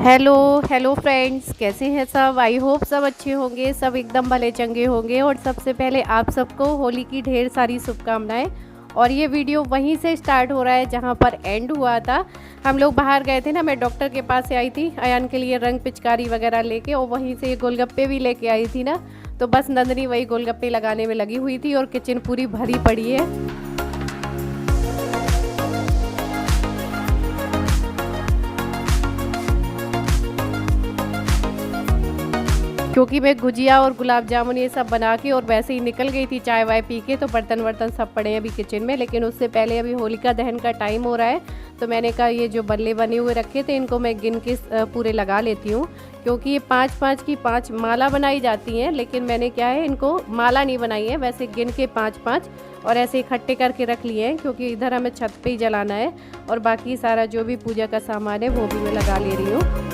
Hello hello friends, कैसे हैं सब। आई होप सब अच्छे होंगे, सब एकदम भले चंगे होंगे। और सबसे पहले आप सबको होली की ढेर सारी शुभकामनाएं। और ये वीडियो वहीं से स्टार्ट हो रहा है जहां पर एंड हुआ था। हम लोग बाहर गए थे ना, मैं डॉक्टर के पास से आई थी अयान के लिए रंग पिचकारी वगैरह लेके, और वहीं से ये गोलगप्पे भी लेके आई थी ना। तो बस नंदनी वही गोलगप्पे लगाने में लगी हुई थी और किचन पूरी भरी पड़ी है। क्योंकि मैं गुजिया और गुलाब जामुन ये सब बना के और वैसे ही निकल गई थी चाय वाय पी के, तो बर्तन वर्तन सब पड़े हैं अभी किचन में। लेकिन उससे पहले अभी होलिका दहन का टाइम हो रहा है, तो मैंने कहा ये जो बल्ले बने हुए रखे थे इनको मैं गिन के पूरे लगा लेती हूँ। क्योंकि ये 5-5 की 5 माला बनाई जाती हैं, लेकिन मैंने क्या है इनको माला नहीं बनाई है, वैसे गिन के 5-5 और ऐसे इकट्ठे करके रख लिए हैं। क्योंकि इधर हमें छत पे ही जलाना है और बाकी सारा जो भी पूजा का सामान है वो भी मैं लगा ले रही हूँ।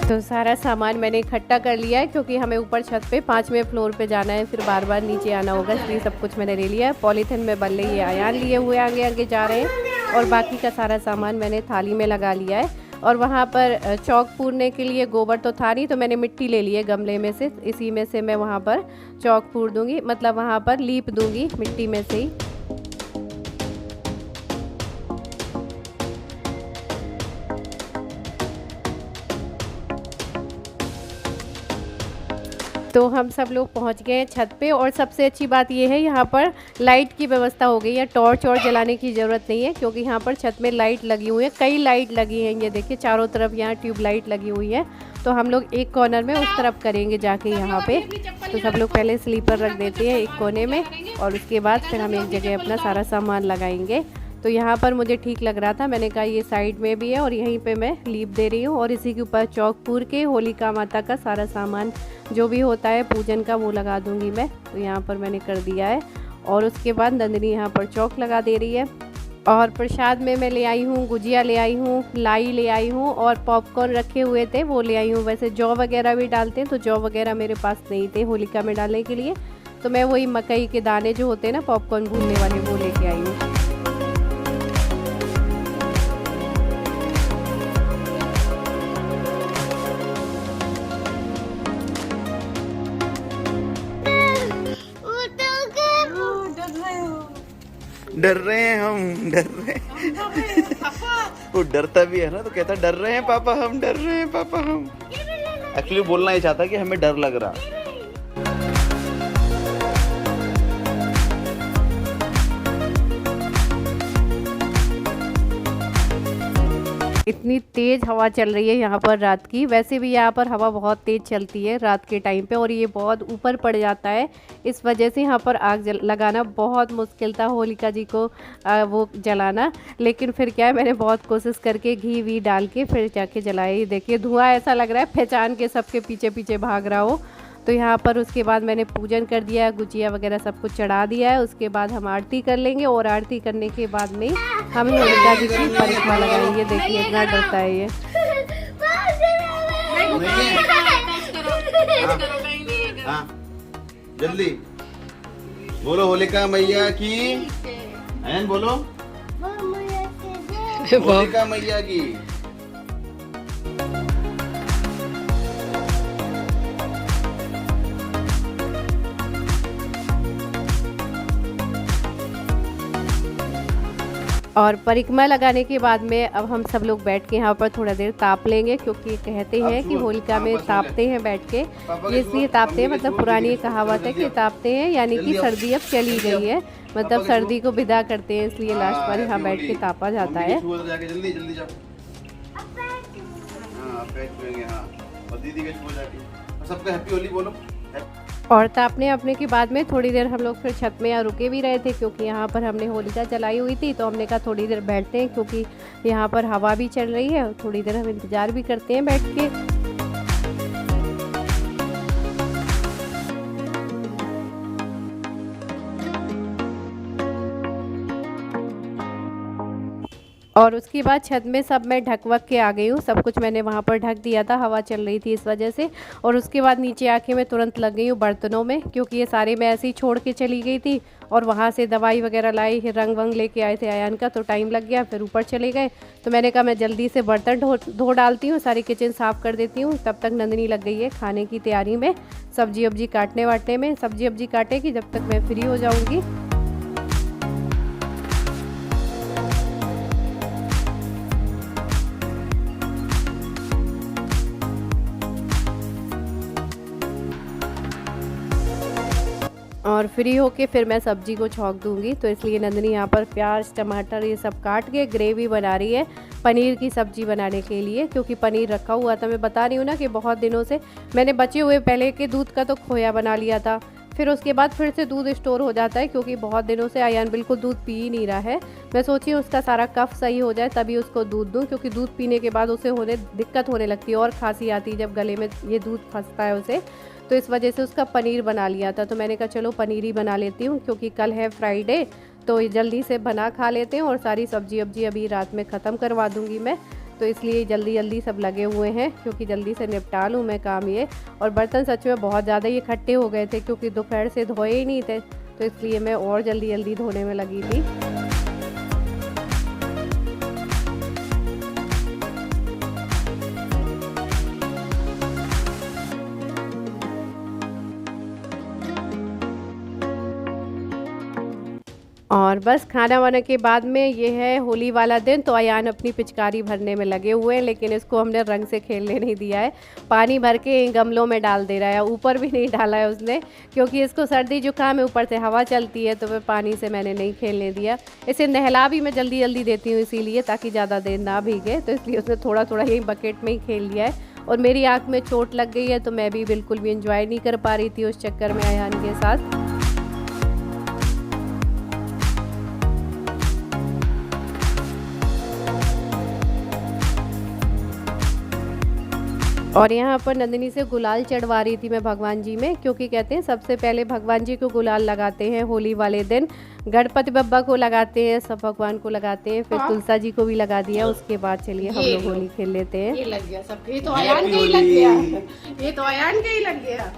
तो सारा सामान मैंने इकट्ठा कर लिया है, क्योंकि हमें ऊपर छत पे 5वें फ्लोर पे जाना है, फिर बार बार नीचे आना होगा, इसलिए सब कुछ मैंने ले लिया है। पॉलीथिन में बल्ले ये आयान लिए हुए आगे आगे जा रहे हैं और बाकी का सारा सामान मैंने थाली में लगा लिया है। और वहाँ पर चौक पूरने के लिए गोबर तो था नहीं, तो मैंने मिट्टी ले ली है गमले में से, इसी में से मैं वहाँ पर चौक पूर दूँगी, मतलब वहाँ पर लीप दूँगी मिट्टी में से ही। तो हम सब लोग पहुंच गए हैं छत पे। और सबसे अच्छी बात ये है यहाँ पर लाइट की व्यवस्था हो गई है, टॉर्च और जलाने की ज़रूरत नहीं है, क्योंकि यहाँ पर छत में लाइट लगी हुई है, कई लाइट लगी हैं। ये देखिए चारों तरफ यहाँ ट्यूब लाइट लगी हुई है। तो हम लोग एक कॉर्नर में उस तरफ करेंगे जाके यहाँ पे। तो सब लोग पहले स्लीपर रख देते हैं एक कोने में और उसके बाद फिर हम एक जगह अपना सारा सामान लगाएंगे। तो यहाँ पर मुझे ठीक लग रहा था, मैंने कहा ये साइड में भी है और यहीं पे मैं लीप दे रही हूँ। और इसी के ऊपर चौक पूर के होलिका माता का सारा सामान जो भी होता है पूजन का वो लगा दूँगी मैं। तो यहाँ पर मैंने कर दिया है। और उसके बाद नंदनी यहाँ पर चौक लगा दे रही है। और प्रसाद में मैं ले आई हूँ गुजिया, ले आई हूँ लाई, ले आई हूँ और पॉपकॉर्न रखे हुए थे वो ले आई हूँ। वैसे जौ वगैरह भी डालते हैं, तो जौ वगैरह मेरे पास नहीं थे होलिका में डालने के लिए, तो मैं वही मकई के दाने जो होते हैं ना पॉपकॉर्न भूनने वाले, वो लेके आई हूँ। डर रहे हैं हम, डर रहे हैं। वो डरता भी है ना, तो कहता डर रहे हैं पापा हम, डर रहे हैं पापा हम। एक्चुअली बोलना ही चाहता कि हमें डर लग रहा। इतनी तेज़ हवा चल रही है यहाँ पर रात की। वैसे भी यहाँ पर हवा बहुत तेज़ चलती है रात के टाइम पे, और ये बहुत ऊपर पड़ जाता है, इस वजह से यहाँ पर आग लगाना बहुत मुश्किल था होलिका जी को वो जलाना। लेकिन फिर क्या है, मैंने बहुत कोशिश करके घी वी डाल के फिर जाके जलाई। देखिए धुआं ऐसा लग रहा है पहचान के सबके पीछे पीछे भाग रहा हो। तो यहाँ पर उसके बाद मैंने पूजन कर दिया है, गुजिया वगैरह सब कुछ चढ़ा दिया है। उसके बाद हम आरती कर लेंगे और आरती करने के बाद में हम होलिका जी की परिक्रमा लगाएंगे। देखिए इतना डरता है ये। हाँ, जल्दी बोलो होलिका मैया की, ऐन बोलो होलिका मैया की। और परिक्रमा लगाने के बाद में अब हम सब लोग बैठ के यहाँ पर थोड़ा देर ताप लेंगे, क्योंकि कहते हैं कि होलिका में तापते हैं बैठ के। ये इसलिए तापते हैं, मतलब पुरानी कहावत है कि तापते हैं, यानी कि सर्दी अब चली गई है, मतलब सर्दी को विदा करते हैं, इसलिए लास्ट पर यहाँ बैठ के तापा जाता है। सबका हैप्पी होली बोलो। और तापने अपने के बाद में थोड़ी देर हम लोग फिर छत में यहाँ रुके भी रहे थे, क्योंकि यहाँ पर हमने होलिका जलाई हुई थी। तो हमने कहा थोड़ी देर बैठते हैं, क्योंकि यहाँ पर हवा भी चल रही है, थोड़ी देर हम इंतज़ार भी करते हैं बैठ के। और उसके बाद छत में सब मैं ढक वक के आ गई हूँ, सब कुछ मैंने वहाँ पर ढक दिया था, हवा चल रही थी इस वजह से। और उसके बाद नीचे आके मैं तुरंत लग गई हूँ बर्तनों में, क्योंकि ये सारे मैं ऐसे ही छोड़ के चली गई थी और वहाँ से दवाई वगैरह लाई, रंग वंग लेके आए थे आयान का, तो टाइम लग गया, फिर ऊपर चले गए। तो मैंने कहा मैं जल्दी से बर्तन धो डालती हूँ, सारी किचन साफ़ कर देती हूँ। तब तक नंदिनी लग गई है खाने की तैयारी में, सब्जी वब्जी काटने वाटने में। सब्जी वब्जी काटेगी जब तक मैं फ्री हो जाऊँगी। और फ्री होके फिर मैं सब्जी को छौंक दूंगी, तो इसलिए नंदिनी यहाँ पर प्याज टमाटर ये सब काट के ग्रेवी बना रही है पनीर की सब्ज़ी बनाने के लिए। क्योंकि पनीर रखा हुआ था, मैं बता रही हूँ ना कि बहुत दिनों से मैंने बचे हुए पहले के दूध का तो खोया बना लिया था, फिर उसके बाद फिर से दूध स्टोर हो जाता है, क्योंकि बहुत दिनों से आयान बिल्कुल दूध पी ही नहीं रहा है। मैं सोची उसका सारा कफ सही हो जाए तभी उसको दूध दूँ, क्योंकि दूध पीने के बाद उसे दिक्कत होने लगती है और खांसी आती है जब गले में ये दूध फंसता है उसे। तो इस वजह से उसका पनीर बना लिया था। तो मैंने कहा चलो पनीर ही बना लेती हूँ, क्योंकि कल है फ्राइडे, तो जल्दी से बना खा लेते हैं और सारी सब्जी वब्जी अभी रात में ख़त्म करवा दूँगी मैं। तो इसलिए जल्दी जल्दी सब लगे हुए हैं, क्योंकि जल्दी से निपटा लूँ मैं काम ये। और बर्तन सच में बहुत ज़्यादा ये इकट्ठे हो गए थे, क्योंकि दोपहर से धोए ही नहीं थे, तो इसलिए मैं और जल्दी जल्दी धोने में लगी थी। और बस खाना वाना के बाद में ये है होली वाला दिन, तो अयान अपनी पिचकारी भरने में लगे हुए हैं, लेकिन इसको हमने रंग से खेलने नहीं दिया है। पानी भर के गमलों में डाल दे रहा है, ऊपर भी नहीं डाला है उसने, क्योंकि इसको सर्दी जुकाम है, ऊपर से हवा चलती है, तो वह पानी से मैंने नहीं खेलने दिया। इसे नहला भी मैं जल्दी जल्दी देती हूँ इसीलिए, ताकि ज़्यादा देर ना भीगे, तो इसलिए उसने थोड़ा थोड़ा यही बकेट में ही खेल लिया है। और मेरी आँख में चोट लग गई है, तो मैं भी बिल्कुल भी इंजॉय नहीं कर पा रही थी उस चक्कर में अयान के साथ। और यहाँ पर नंदिनी से गुलाल चढ़वा रही थी मैं भगवान जी में, क्योंकि कहते हैं सबसे पहले भगवान जी को गुलाल लगाते हैं होली वाले दिन, गणपति बप्पा को लगाते हैं, सब भगवान को लगाते हैं, फिर तुलसा जी को भी लगा दिया। उसके बाद चलिए हम लोग होली खेल लेते हैं। ये लग गया सब, ये तो अयान का ही लग गया, ये तो अयान का ही लग गया।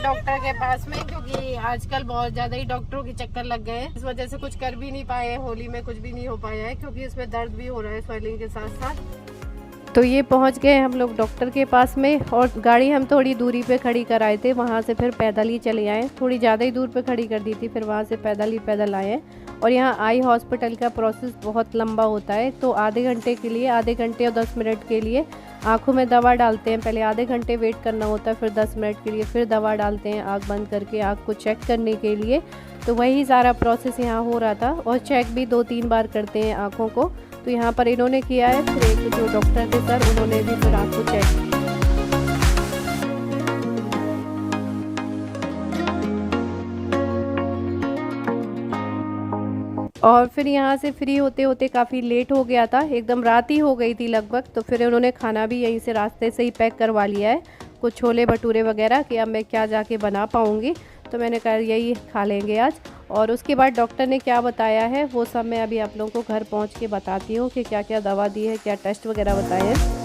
डॉक्टर के पास में, क्योंकि आजकल बहुत ज्यादा ही डॉक्टरों के चक्कर लग गए हैं, इस वजह से कुछ कर भी नहीं पाए हैं, होली में कुछ भी नहीं हो पाया है, क्योंकि इसमें दर्द भी हो रहा है स्वेलिंग के साथ साथ। तो ये पहुंच गए हम लोग डॉक्टर के पास में, और गाड़ी हम थोड़ी दूरी पे खड़ी कराए थे, वहाँ से फिर पैदल ही चले आए, थोड़ी ज़्यादा ही दूर पे खड़ी कर दी थी, फिर वहाँ से पैदल आए। और यहाँ आई हॉस्पिटल का प्रोसेस बहुत लंबा होता है, तो आधे घंटे और 10 मिनट के लिए आँखों में दवा डालते हैं। पहले आधे घंटे वेट करना होता है, फिर 10 मिनट के लिए फिर दवा डालते हैं आँख बंद करके, आँख को चेक करने के लिए। तो वही सारा प्रोसेस यहाँ हो रहा था, और चेक भी 2-3 बार करते हैं आँखों को, तो यहाँ पर इन्होंने किया है। फिर एक जो डॉक्टर थे सर, उन्होंने भी फिर आँख को चेक किया। और फिर यहाँ से फ्री होते होते काफ़ी लेट हो गया था, एकदम रात ही हो गई थी लगभग। तो फिर उन्होंने खाना भी यहीं से रास्ते से ही पैक करवा लिया है, कुछ छोले भटूरे वगैरह, कि अब मैं क्या जाके बना पाऊँगी, तो मैंने कहा यही खा लेंगे आज। और उसके बाद डॉक्टर ने क्या बताया है वो सब मैं अभी आप लोगों को घर पहुँच के बताती हूँ, कि क्या क्या दवा दी है, क्या टेस्ट वगैरह बताए हैं।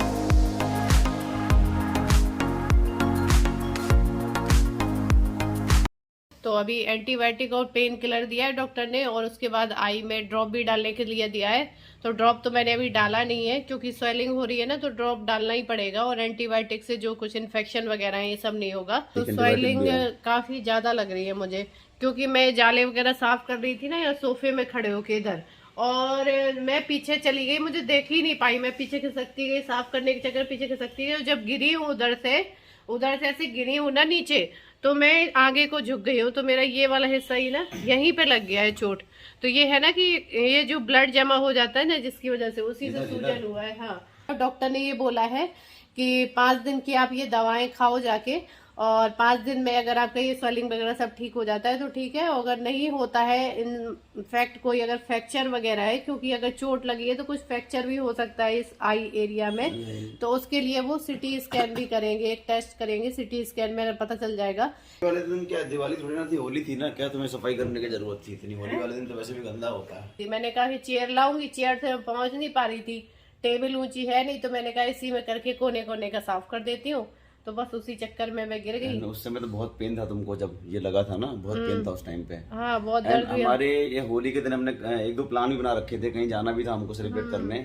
तो अभी एंटीबायोटिक और पेन किलर दिया है डॉक्टर ने, और उसके बाद आई में ड्रॉप भी डालने के लिए दिया है। तो ड्रॉप तो मैंने अभी डाला नहीं है, क्योंकि स्वेलिंग हो रही है ना, तो ड्रॉप डालना ही पड़ेगा, और एंटीबायोटिक से जो कुछ इन्फेक्शन वगैरह है ये सब नहीं होगा। तो स्वेलिंग काफी ज्यादा लग रही है मुझे, क्योंकि मैं जाले वगैरह साफ कर रही थी ना यहाँ सोफे में खड़े होके इधर, और मैं पीछे चली गई, मुझे देख ही नहीं पाई, मैं पीछे खिसकती गई साफ करने के चक्कर, पीछे खिसकती गई। जब गिरी हूँ उधर से ऐसे गिरी हूँ ना नीचे, तो मैं आगे को झुक गई हूँ, तो मेरा ये वाला हिस्सा ही ना यहीं पे लग गया है चोट। तो ये है ना कि ये जो ब्लड जमा हो जाता है ना, जिसकी वजह से उसी से सूजन हुआ है। हाँ, डॉक्टर ने ये बोला है कि 5 दिन की आप ये दवाएं खाओ जाके, और 5 दिन में अगर आपका ये स्वेलिंग वगैरह सब ठीक हो जाता है तो ठीक है। अगर नहीं होता है, इनफैक्ट कोई अगर फ्रैक्चर वगैरह है, क्योंकि अगर चोट लगी है तो कुछ फ्रैक्चर भी हो सकता है इस आई एरिया में, तो उसके लिए वो सिटी स्कैन भी करेंगे, एक टेस्ट करेंगे, सिटी स्कैन में पता चल जाएगा। वाले दिन क्या दिवाली थोड़ी ना थी, होली थी ना, क्या तुम्हें सफाई करने की जरूरत थी इतनी? होली वाले दिन तो वैसे भी गंदा होता है। मैंने कहा कि चेयर लाऊंगी, चेयर से मैं पहुंच नहीं पा रही थी, टेबल ऊंची है नहीं, तो मैंने कहा इसी में करके कोने कोने का साफ कर देती हूँ, तो बस उसी चक्कर में मैं गिर गई। उस समय तो बहुत पेन था तुमको जब ये लगा था ना, बहुत पेन था उस टाइम पे। हाँ, बहुत एंड दर्द हुआ। हमारे ये होली के दिन हमने 1-2 प्लान भी बना रखे थे, कहीं जाना भी था हमको सेलिब्रेट करने,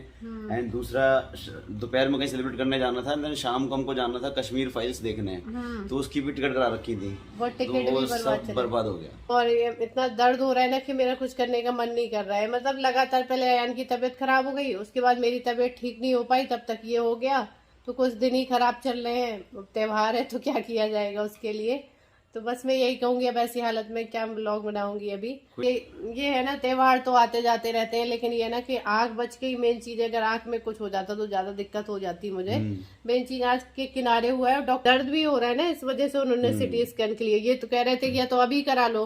एंड दूसरा दोपहर में कहीं सेलिब्रेट करने जाना था, देन शाम को हमको जाना था कश्मीर फाइल्स देखने, तो उसकी भी टिकट करा रखी थी, वो टिकट तो भी सब बर्बाद हो गया। और ये इतना दर्द हो रहा है ना कि मेरा कुछ करने का मन नहीं कर रहा है। मतलब लगातार पहले अयान की तबीयत खराब हो गई, उसके बाद मेरी तबीयत ठीक नहीं हो पाई, तब तक ये हो गया, तो कुछ दिन ही खराब चल रहे हैं। त्योहार है तो क्या किया जाएगा उसके लिए। तो बस मैं यही कहूंगी, अब ऐसी हालत में क्या व्लॉग बनाऊंगी अभी। ये है ना, त्योहार तो आते जाते रहते हैं, लेकिन ये है ना कि आंख बच के ही मेन चीज है। अगर आंख में कुछ हो जाता तो ज्यादा दिक्कत हो जाती मुझे। मेन चीज आंख के किनारे हुआ है, और डॉक्टर दर्द भी हो रहा है ना, इस वजह से उन्होंने सिटी स्कैन के लिए ये तो कह रहे थे कि या तो अभी करा लो,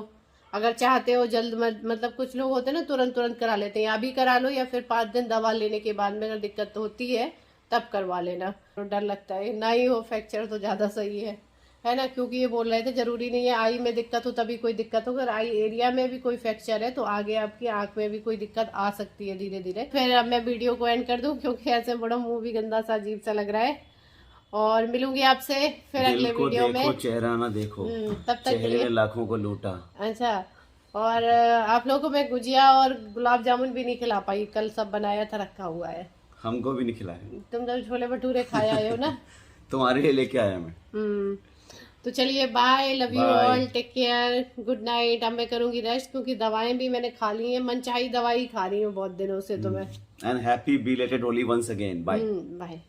अगर चाहते हो जल्द मतलब कुछ लोग होते हैं ना तुरंत करा लेते हैं, अभी करा लो या फिर 5 दिन दवा लेने के बाद में अगर दिक्कत होती है तब करवा लेना। तो डर लगता है ना ही हो फ्रैक्चर तो ज्यादा सही है ना, क्योंकि ये बोल रहे थे जरूरी नहीं है आई में दिक्कत हो तभी कोई दिक्कत हो, अगर आई एरिया में भी कोई फ्रैक्चर है तो आगे आपकी आंख में भी कोई दिक्कत आ सकती है धीरे धीरे। फिर अब मैं वीडियो को एंड कर दूं, क्योंकि ऐसे बड़ा मुंह भी गंदा सा अजीब सा लग रहा है, और मिलूंगी आपसे फिर अगले वीडियो में। चेहरा ना देखो, तब तक के चेहरे लिए ने लाखों को लूटा। अच्छा, और आप लोगों को मैं गुजिया और गुलाब जामुन भी नहीं खिला पाई, कल सब बनाया था रखा हुआ है। हमको भी नहीं खिलाया। तुम जब छोले भटूरे खाए आए हो ना। तुम्हारे लिए लेके आया मैं। तो चलिए, bye, love you all, take care, good night. अब मैं करूंगी रेस्ट, क्योंकि दवाएं भी मैंने खा ली हैं, मनचाही दवाई खा रही हूँ बहुत दिनों से तो मैं। And happy belated Holi once again. Bye bye.